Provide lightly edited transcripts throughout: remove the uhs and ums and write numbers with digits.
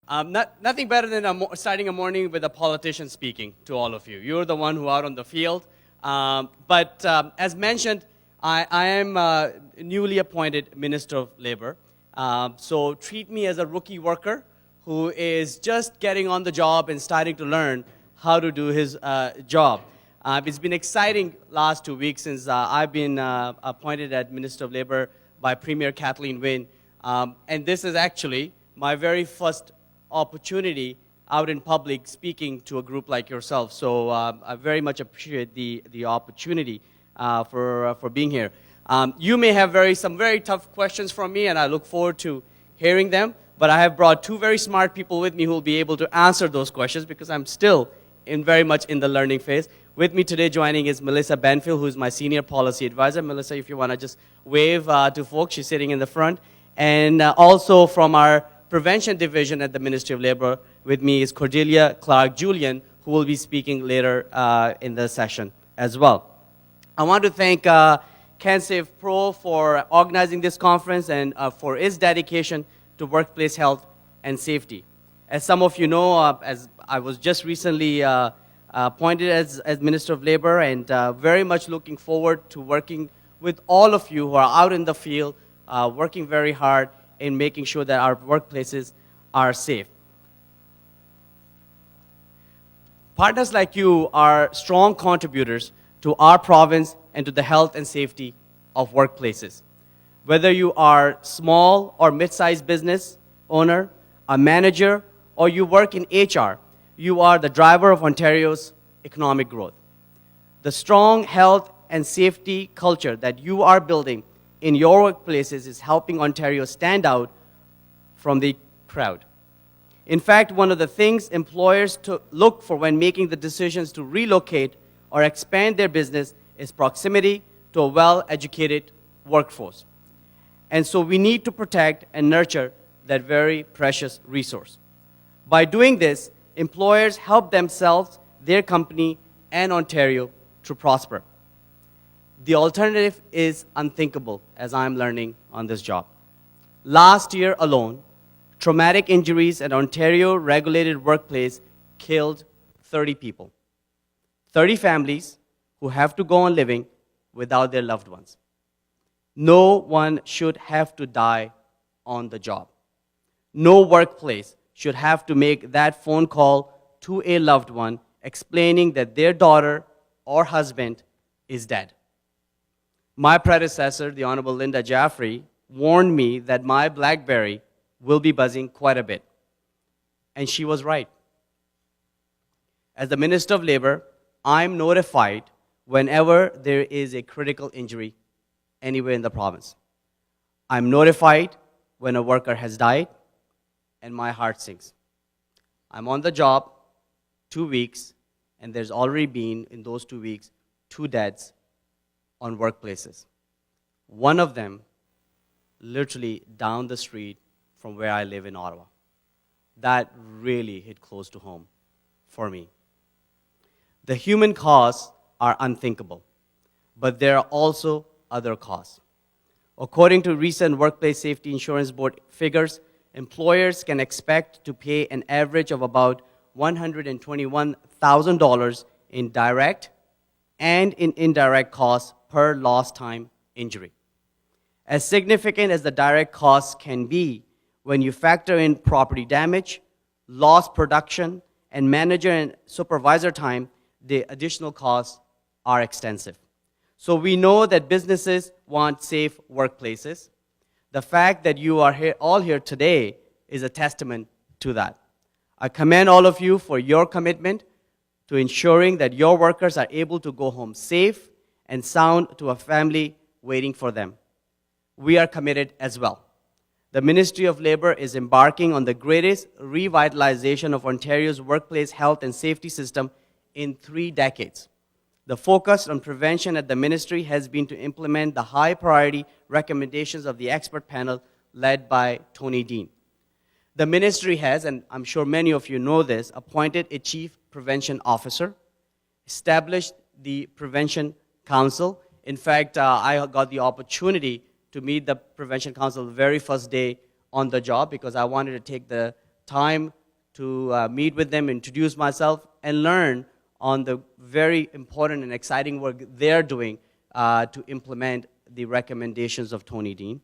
Nothing better than starting a morning with a politician speaking to all of you. You're the one who are out on the field. But as mentioned, I am newly appointed Minister of Labor. So treat me as a rookie worker who is just getting on the job and starting to learn how to do his job. It's been exciting last 2 weeks since I've been appointed as Minister of Labor by Premier Kathleen Wynne. And this is actually my very first opportunity out in public speaking to a group like yourself. So I very much appreciate the opportunity for being here. You may have some very tough questions from me, and I look forward to hearing them. But I have brought two very smart people with me who will be able to answer those questions because I'm still very much in the learning phase. With me today joining is Melissa Benfield, who is my Senior Policy Advisor. Melissa, if you want to just wave to folks, she's sitting in the front. And also from our Prevention Division at the Ministry of Labor, with me is Cordelia Clark-Julian, who will be speaking later in the session as well. I want to thank CanSave Pro for organizing this conference and for its dedication to workplace health and safety. As some of you know, as I was just recently appointed as Minister of Labor, and very much looking forward to working with all of you who are out in the field, working very hard in making sure that our workplaces are safe. Partners like you are strong contributors to our province and to the health and safety of workplaces. Whether you are small or mid-sized business owner, a manager, or you work in HR, you are the driver of Ontario's economic growth. The strong health and safety culture that you are building in your workplaces is helping Ontario stand out from the crowd. In fact, one of the things employers look for when making the decisions to relocate or expand their business is proximity to a well-educated workforce. And so we need to protect and nurture that very precious resource. By doing this, employers help themselves, their company, and Ontario to prosper. The alternative is unthinkable, as I'm learning on this job. Last year alone, traumatic injuries at Ontario regulated workplace killed 30 people. 30 families who have to go on living without their loved ones. No one should have to die on the job. No workplace should have to make that phone call to a loved one explaining that their daughter or husband is dead. My predecessor, the Honorable Linda Jaffrey, warned me that my BlackBerry will be buzzing quite a bit. And she was right. As the Minister of Labor, I'm notified whenever there is a critical injury anywhere in the province. I'm notified when a worker has died, and my heart sinks. I'm on the job 2 weeks, and there's already been, in those 2 weeks, 2 deaths on workplaces. One of them literally down the street from where I live in Ottawa. That really hit close to home for me. The human costs are unthinkable, but there are also other costs. According to recent Workplace Safety Insurance Board figures, employers can expect to pay an average of about $121,000 in direct and in indirect costs per lost time injury. As significant as the direct costs can be, when you factor in property damage, lost production, and manager and supervisor time, the additional costs are extensive. So we know that businesses want safe workplaces. The fact that you are all here today is a testament to that. I commend all of you for your commitment to ensuring that your workers are able to go home safe and sound to a family waiting for them. We are committed as well. The Ministry of Labor is embarking on the greatest revitalization of Ontario's workplace health and safety system in 3 decades. The focus on prevention at the ministry has been to implement the high priority recommendations of the expert panel led by Tony Dean. The ministry has, and I'm sure many of you know this, appointed a chief prevention officer, established the Prevention Council. In fact, I got the opportunity to meet the Prevention Council the very first day on the job because I wanted to take the time to meet with them, introduce myself, and learn on the very important and exciting work they're doing to implement the recommendations of Tony Dean.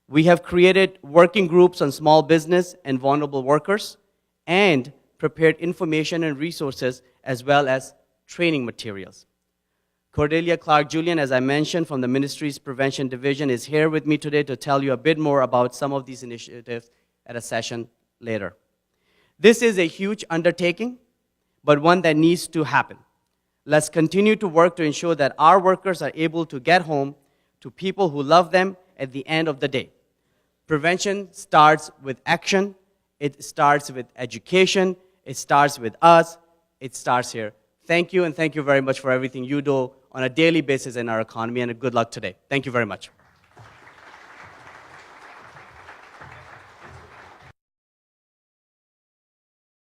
We have created working groups on small business and vulnerable workers and prepared information and resources as well as training materials. Cordelia Clark-Julian, as I mentioned, from the Ministry's Prevention Division, is here with me today to tell you a bit more about some of these initiatives at a session later. This is a huge undertaking, but one that needs to happen. Let's continue to work to ensure that our workers are able to get home to people who love them at the end of the day. Prevention starts with action. It starts with education. It starts with us. It starts here. Thank you, and thank you very much for everything you do on a daily basis in our economy, and good luck today. Thank you very much.